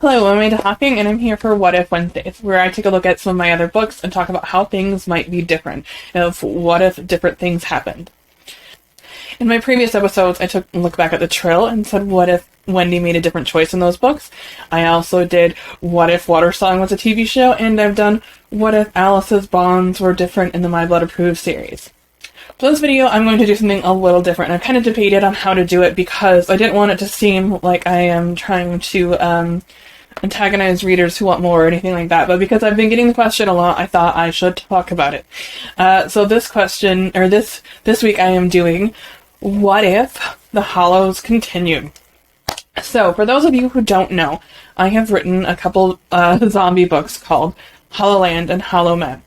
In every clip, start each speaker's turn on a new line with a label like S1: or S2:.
S1: Hello, I'm Amanda Hocking, and I'm here for What If Wednesdays, where I take a look at some of my other books and talk about how things might be different, of what if different things happened. In my previous episodes, I took a look back at The Trill and said, what if Wendy made a different choice in those books? I also did What If Water Song was a TV show, and I've done What If Alice's bonds were different in the My Blood Approved series. For this video, I'm going to do something a little different. I've kind of debated on how to do it because I didn't want it to seem like I am trying to antagonize readers who want more or anything like that, but because I've been getting the question a lot, I thought I should talk about it. So this question, or this week I am doing, what if the Hollows continued? So, for those of you who don't know, I have written a couple zombie books called Hollowland and Hollow Men.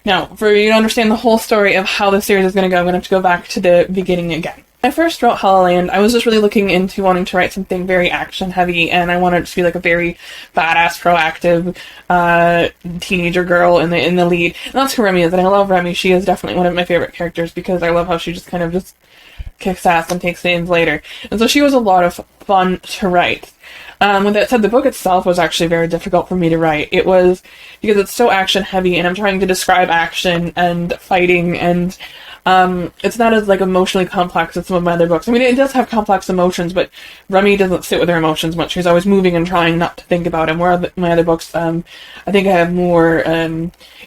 S1: Now, for you to understand the whole story of how the series is going to go, I'm going to have to go back to the beginning again. When I first wrote Hollowland, I was just really looking into wanting to write something very action-heavy, and I wanted it to be like a very badass, proactive teenager girl in the lead. And that's who Remy is, and I love Remy. She is definitely one of my favorite characters because I love how she just kind of just kicks ass and takes names later. And so she was a lot of fun to write. With that said, the book itself was actually very difficult for me to write. It was because it's so action heavy and I'm trying to describe action and fighting, and it's not as like emotionally complex as some of my other books. I mean, it does have complex emotions, but Remy doesn't sit with her emotions much. She's always moving and trying not to think about them. Where my other books, I think I have more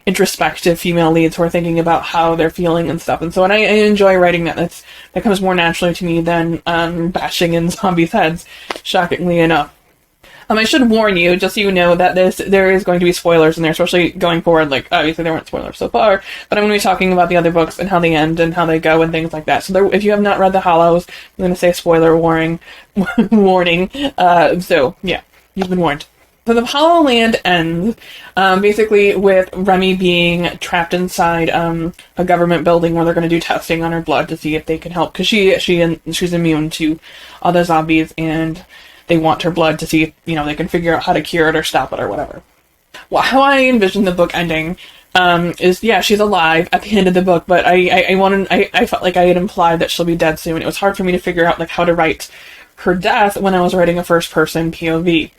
S1: introspective female leads who are thinking about how they're feeling and stuff. And so I enjoy writing that. That comes more naturally to me than bashing in zombies' heads, shockingly enough. I should warn you, just so you know, that there is going to be spoilers in there, especially going forward. Like, obviously there weren't spoilers so far, but I'm going to be talking about the other books and how they end and how they go and things like that. So if you have not read The Hollows, I'm going to say spoiler warning. So, yeah, you've been warned. So the Hollowland ends, basically with Remy being trapped inside a government building where they're going to do testing on her blood to see if they can help, because she's immune to other zombies, and they want her blood to see if, they can figure out how to cure it or stop it or whatever. Well, how I envision the book ending is, yeah, she's alive at the end of the book, but I felt like I had implied that she'll be dead soon. It was hard for me to figure out like how to write her death when I was writing a first-person POV.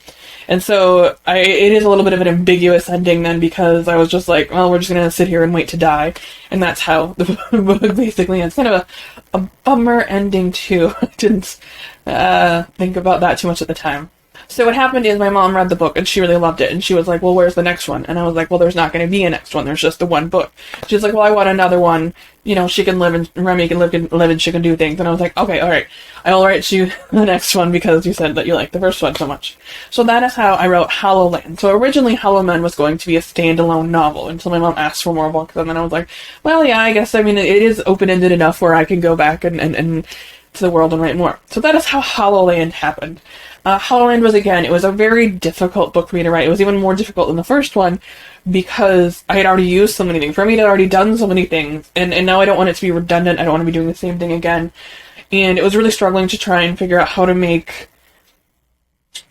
S1: And so it is a little bit of an ambiguous ending then, because I was just like, well, we're just going to sit here and wait to die. And that's how the book basically ends. Kind of a bummer ending, too. I didn't think about that too much at the time. So what happened is my mom read the book and she really loved it, and she was like, well, where's the next one? And I was like, well, there's not going to be a next one. There's just the one book. She's like, well, I want another one. She can live and Remy can live and she can do things. And I was like, okay, all right. I will write you the next one because you said that you liked the first one so much. So that is how I wrote Hollowland. So originally Hollow Men was going to be a standalone novel until my mom asked for more books, and then I was like, well, yeah, I guess, it is open-ended enough where I can go back and to the world and write more. So that is how Hollowland happened. Hollowland it was a very difficult book for me to write. It was even more difficult than the first one because I had already used so many things. Remy had already done so many things, and now I don't want it to be redundant. I don't want to be doing the same thing again. And it was really struggling to try and figure out how to make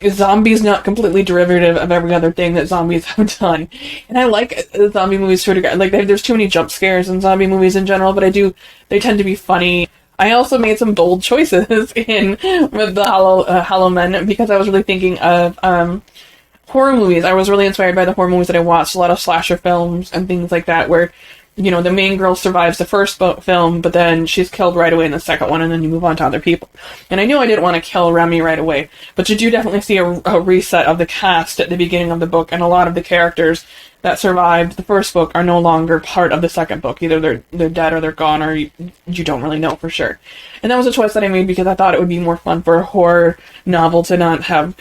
S1: zombies not completely derivative of every other thing that zombies have done. And I like zombie movies to a degree. Like, there's too many jump scares in zombie movies in general, but they tend to be funny. I also made some bold choices with the Hollow Men because I was really thinking of horror movies. I was really inspired by the horror movies that I watched, a lot of slasher films and things like that, where the main girl survives the first film, but then she's killed right away in the second one, and then you move on to other people. And I knew I didn't want to kill Remy right away, but you do definitely see a reset of the cast at the beginning of the book, and a lot of the characters that survived the first book are no longer part of the second book. Either they're dead or they're gone, or you don't really know for sure. And that was a choice that I made because I thought it would be more fun for a horror novel to not have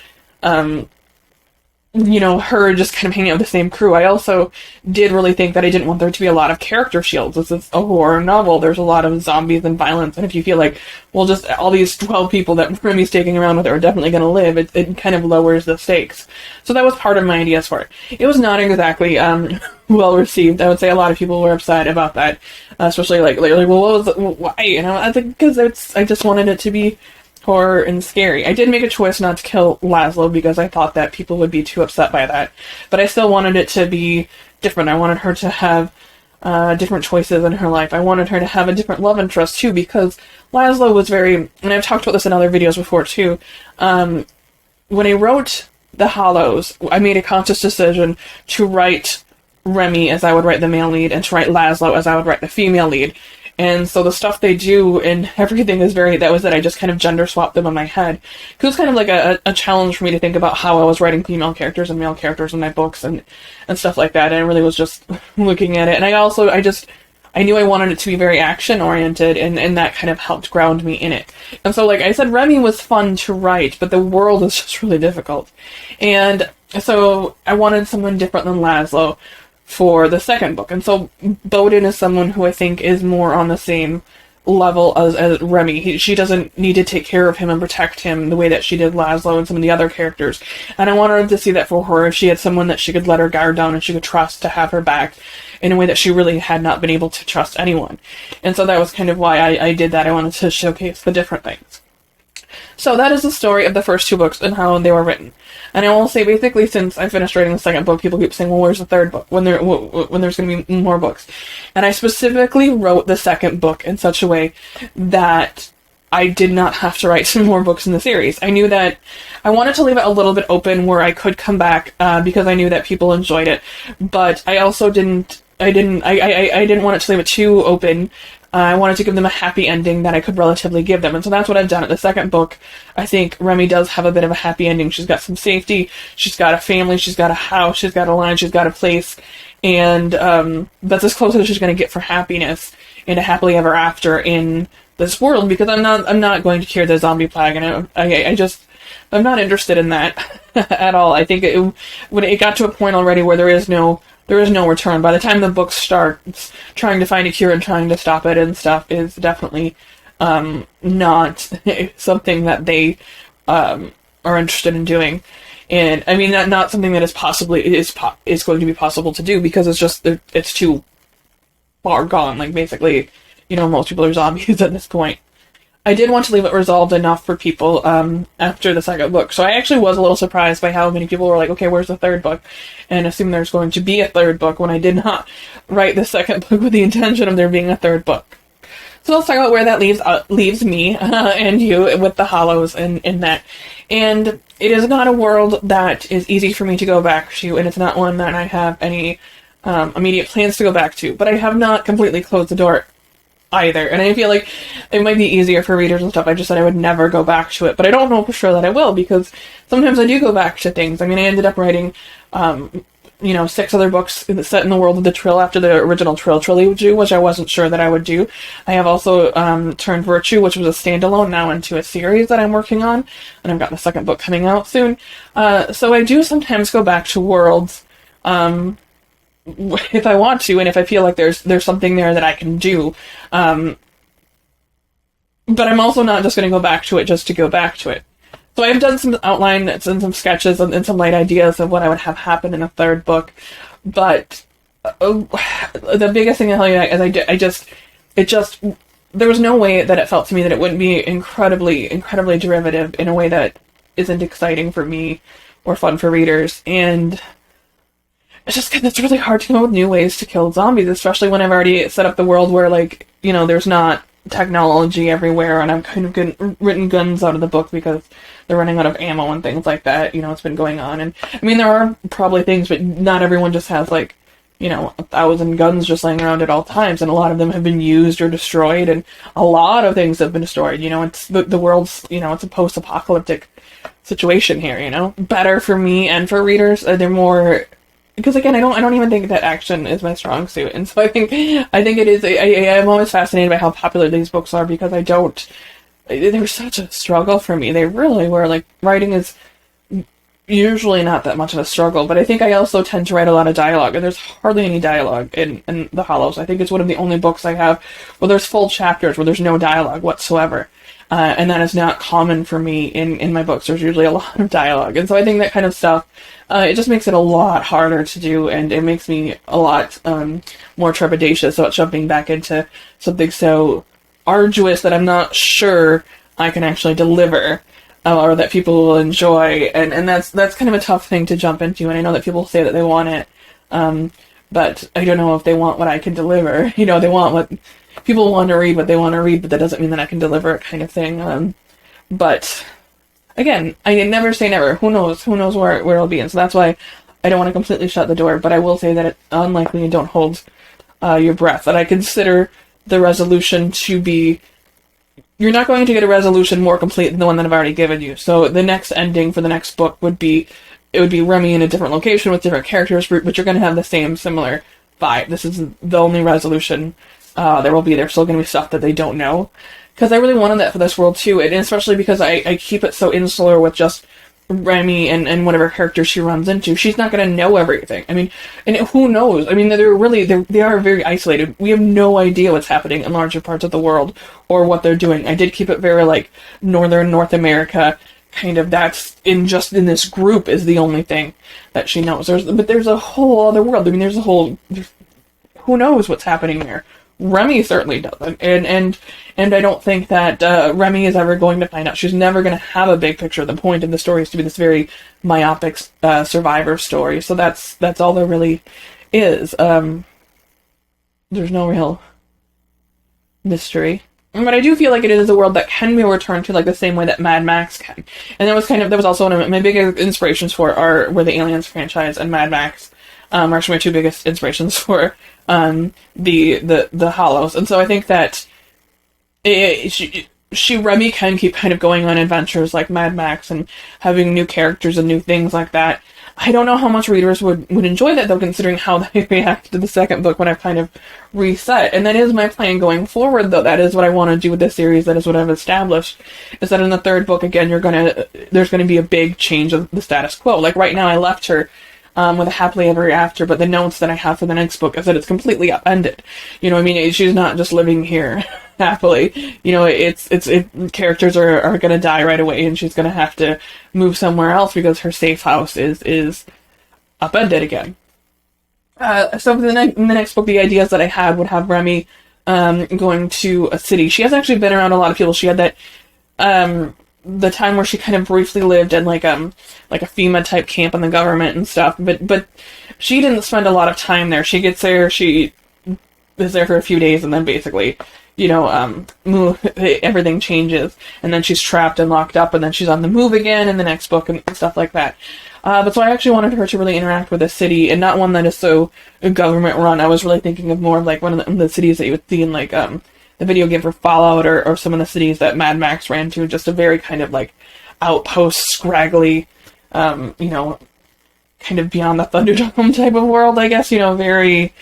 S1: her just kind of hanging out with the same crew. I also did really think that I didn't want there to be a lot of character shields. This is a horror novel. There's a lot of zombies and violence, and if you feel like, well, just all these 12 people that Remy's taking around with her are definitely going to live, it kind of lowers the stakes. So that was part of my ideas for it. It was not exactly well received. I would say a lot of people were upset about that, especially like, well, why? I think because I just wanted it to be horror and scary. I did make a choice not to kill Laszlo because I thought that people would be too upset by that. But I still wanted it to be different. I wanted her to have different choices in her life. I wanted her to have a different love interest too, because Laszlo was very, and I've talked about this in other videos before too, when I wrote The Hollows, I made a conscious decision to write Remy as I would write the male lead, and to write Laszlo as I would write the female lead. And so the stuff they do and everything is I just kind of gender swapped them in my head. Because it was kind of like a challenge for me to think about how I was writing female characters and male characters in my books and stuff like that. And I really was just looking at it. And I knew I wanted it to be very action oriented, and that kind of helped ground me in it. And so, like I said, Remy was fun to write, but the world is just really difficult. And so I wanted someone different than Laszlo for the second book. And so Bowden is someone who I think is more on the same level as Remy. She doesn't need to take care of him and protect him the way that she did Laszlo and some of the other characters. And I wanted to see that for her, if she had someone that she could let her guard down and she could trust to have her back in a way that she really had not been able to trust anyone. And so that was kind of why I did that. I wanted to showcase the different things. So that is the story of the first two books and how they were written. And I will say, basically, since I finished writing the second book, people keep saying, well, where's the third book? When there's going to be more books. And I specifically wrote the second book in such a way that I did not have to write some more books in the series. I knew that I wanted to leave it a little bit open where I could come back, because I knew that people enjoyed it. But I also didn't want it to leave it too open. I wanted to give them a happy ending that I could relatively give them. And so that's what I've done. At the second book, I think Remy does have a bit of a happy ending. She's got some safety. She's got a family. She's got a house. She's got a line. She's got a place. And that's as close as she's going to get for happiness and a happily ever after in this world, because I'm not going to cure the zombie plague. And I'm not interested in that at all. I think when it got to a point already where there is no return. By the time the book starts, trying to find a cure and trying to stop it and stuff is definitely not something that they are interested in doing. And I mean, not something that is going to be possible to do, because it's too far gone. Like, basically, most people are zombies at this point. I did want to leave it resolved enough for people after the second book. So I actually was a little surprised by how many people were like, okay, where's the third book? And assumed there's going to be a third book, when I did not write the second book with the intention of there being a third book. So let's talk about where that leaves me and you with the Hollows and that. And it is not a world that is easy for me to go back to, and it's not one that I have any immediate plans to go back to. But I have not completely closed the door either, and I feel like it might be easier for readers and stuff. I just said I would never go back to it, but I don't know for sure that I will, because sometimes I do go back to things. I mean, I ended up writing 6 other books set in the world of the Trill after the original Trill trilogy, which I wasn't sure that I would do. I have also turned Virtue, which was a standalone, now into a series that I'm working on, and I've got the second book coming out soon. So I do sometimes go back to worlds if I want to, and if I feel like there's something there that I can do. But I'm also not just going to go back to it just to go back to it. So I've done some outlines and some sketches and some light ideas of what I would have happen in a third book. But the biggest thing is there was no way that it felt to me that it wouldn't be incredibly, incredibly derivative in a way that isn't exciting for me or fun for readers. And it's really hard to come up with new ways to kill zombies, especially when I've already set up the world where, there's not technology everywhere, and I've kind of written guns out of the book because they're running out of ammo and things like that. It's been going on. And, I mean, there are probably things, but not everyone just has, 1,000 guns just laying around at all times, and a lot of them have been used or destroyed, and a lot of things have been destroyed. It's the world's, it's a post-apocalyptic situation here, Better for me and for readers. They're more... Because again, I don't even think that action is my strong suit, and so I think it is. I'm always fascinated by how popular these books are, because they were such a struggle for me. They really were. Writing is usually not that much of a struggle, but I think I also tend to write a lot of dialogue, and there's hardly any dialogue in The Hollows. I think it's one of the only books I have where there's full chapters where there's no dialogue whatsoever. And that is not common for me in my books. There's usually a lot of dialogue. And so I think that kind of stuff, it just makes it a lot harder to do, and it makes me a lot more trepidatious about jumping back into something so arduous that I'm not sure I can actually deliver, or that people will enjoy. And that's kind of a tough thing to jump into, and I know that people say that they want it, but I don't know if they want what I can deliver. They want what... People want to read what they want to read, but that doesn't mean that I can deliver it, kind of thing. But again, I never say never. Who knows? Who knows where it'll be? And so that's why I don't want to completely shut the door, but I will say that it's unlikely and don't hold your breath. And I consider the resolution to be, you're not going to get a resolution more complete than the one that I've already given you. So the next ending for the next book would be, it would be Remy in a different location with different characters, but you're going to have the same similar vibe. This is the only resolution there will be. There's still going to be stuff that they don't know. Because I really wanted that for this world too, and especially because I keep it so insular with just Remy and whatever character she runs into. She's not going to know everything. I mean, and who knows? I mean, they are very isolated. We have no idea what's happening in larger parts of the world or what they're doing. I did keep it very like northern North America, kind of. That's in this group is the only thing that she knows. But there's a whole other world. I mean, who knows what's happening there. Remy certainly doesn't, and I don't think that Remy is ever going to find out. She's never going to have a big picture. The point of the story is to be this very myopic survivor story. So that's all there really is. There's no real mystery. But I do feel like it is a world that can be returned to, like the same way that Mad Max can. And that was also one of my biggest inspirations were the Aliens franchise and Mad Max. Are actually my two biggest inspirations for the Hollows. And so I think that Remy can keep kind of going on adventures like Mad Max and having new characters and new things like that. I don't know how much readers would enjoy that, though, considering how they react to the second book when I've kind of reset. And that is my plan going forward, though. That is what I want to do with this series. That is what I've established. Is that in the third book, again, there's going to be a big change of the status quo. Like, right now, I left her with a happily ever after, but the notes that I have for the next book is that it's completely upended. You know what I mean? She's not just living here happily. You know, characters are going to die right away, and she's going to have to move somewhere else because her safe house is upended again. So in the next book, the ideas that I had would have Remy going to a city. She has actually been around a lot of people. She had that the time where she kind of briefly lived in like a FEMA type camp in the government and stuff, but she didn't spend a lot of time there. She gets there, she is there for a few days, and then basically, you know, everything changes, and then she's trapped and locked up, and then she's on the move again in the next book and stuff like that. But so I actually wanted her to really interact with a city, and not one that is so government run. I was really thinking of more like one of the cities that you would see in like the video game for Fallout, or some of the cities that Mad Max ran to, just a very kind of like outpost, scraggly, you know, kind of beyond the Thunderdome type of world, I guess, you know, very,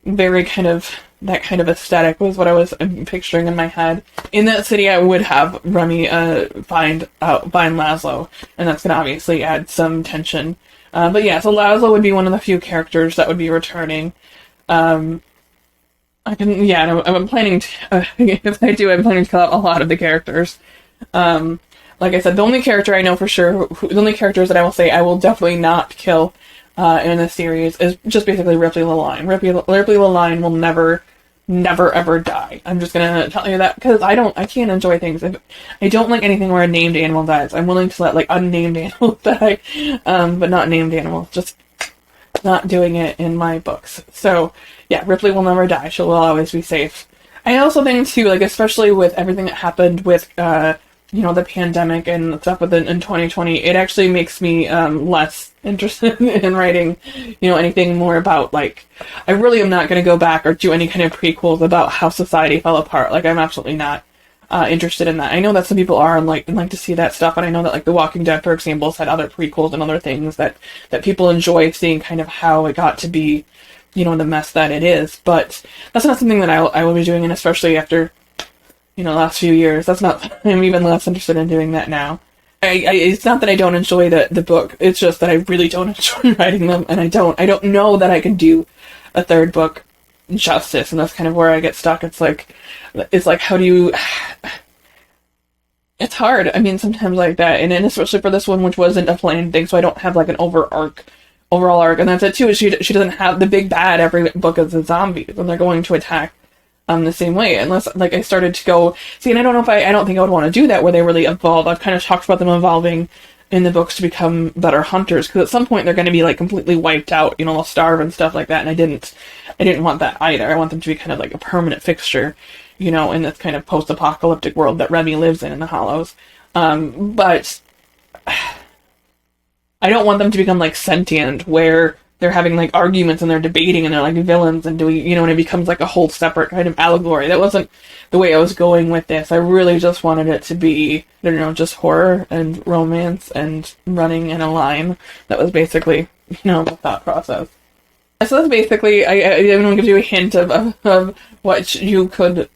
S1: very kind of, that kind of aesthetic was what I was picturing in my head. In that city, I would have Remy find Laszlo, and that's going to obviously add some tension. But yeah, so Laszlo would be one of the few characters that would be returning. I'm planning to, if I do, I'm planning to kill out a lot of the characters. Like I said, the only character I know for sure, the only characters that I will say I will definitely not kill in this series is just basically Ripley LaLine. Ripley LaLine will never ever die. I'm just gonna tell you that, because I can't enjoy things. I don't like anything where a named animal dies. I'm willing to let like unnamed animals die, but not named animals. Just not doing it in my books. So yeah, Ripley will never die. She will always be safe. I also think too, like especially with everything that happened with you know, the pandemic and stuff in 2020, it actually makes me less interested in writing, you know, anything more about, like, I really am not going to go back or do any kind of prequels about how society fell apart. Like, I'm absolutely not interested in that. I know that some people are and like to see that stuff, and I know that like The Walking Dead, for example, has had other prequels and other things that people enjoy seeing kind of how it got to be, you know, the mess that it is. But that's not something that I will be doing, and especially after, you know, the last few years, I'm even less interested in doing that now. It's not that I don't enjoy the book, it's just that I really don't enjoy writing them, and I don't know that I can do a third book justice, and that's kind of where I get stuck. It's like, how do you... It's hard, I mean, sometimes like that, and then especially for this one, which wasn't a planned thing, so I don't have like an overall arc, and that's it too, is she doesn't have the big bad. Every book is a zombie, and they're going to attack the same way, unless, like, I started to go... See, and I don't know if I don't think I would want to do that, where they really evolve. I've kind of talked about them evolving in the books to become better hunters, because at some point they're going to be, like, completely wiped out, you know, they'll starve and stuff like that, and I didn't want that either. I want them to be kind of like a permanent fixture, you know, in this kind of post-apocalyptic world that Remy lives in the Hollows. But I don't want them to become like sentient, where they're having like arguments and they're debating and they're like villains and doing, you know, and it becomes like a whole separate kind of allegory. That wasn't the way I was going with this. I really just wanted it to be, I don't know, just horror and romance and running in a line. That was basically, you know, the thought process. So that's basically, I want to give you a hint of what you could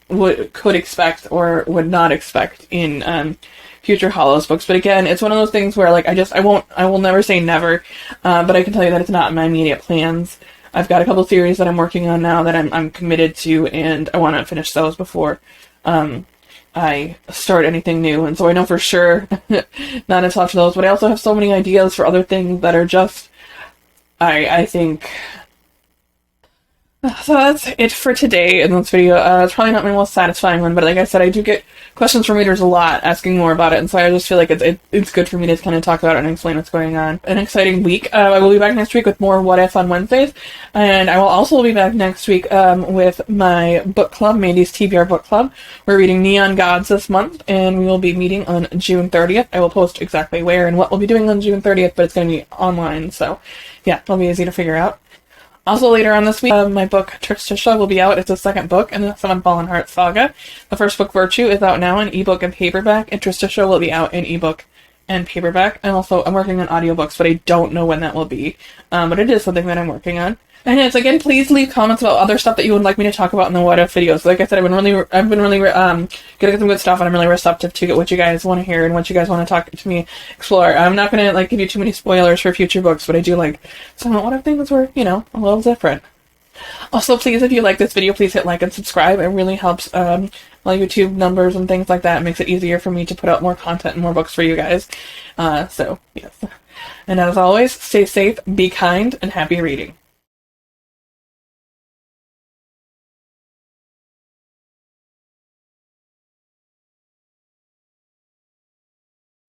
S1: expect or would not expect in future Hollows books. But again, it's one of those things where like I will never say never, but I can tell you that it's not in my immediate plans. I've got a couple series that I'm working on now that I'm committed to, and I want to finish those before I start anything new. And so I know for sure not to touch those, but I also have so many ideas for other things that are just, I think. So that's it for today in this video. It's probably not my most satisfying one, but like I said, I do get questions from readers a lot asking more about it, and so I just feel like it's good for me to kind of talk about it and explain what's going on. An exciting week. I will be back next week with more What If on Wednesdays, and I will also be back next week with my book club, Mandy's TBR Book Club. We're reading Neon Gods this month, and we will be meeting on June 30th. I will post exactly where and what we'll be doing on June 30th, but it's going to be online, so yeah, it'll be easy to figure out. Also later on this week, my book Tristitia will be out. It's the second book in the Seven Fallen Hearts saga. The first book, Virtue, is out now in ebook and paperback, and Tristitia will be out in ebook and paperback. And also, I'm working on audiobooks, but I don't know when that will be. But it is something that I'm working on. And yes, again, please leave comments about other stuff that you would like me to talk about in the What If videos. Like I said, I've been really getting some good stuff, and I'm really receptive to get what you guys want to hear and what you guys want to talk to me explore. I'm not going to like give you too many spoilers for future books, but I do like some What If things were, you know, a little different. Also, please, if you like this video, please hit like and subscribe. It really helps my YouTube numbers and things like that. It makes it easier for me to put out more content and more books for you guys. So, yes. And as always, stay safe, be kind, and happy reading.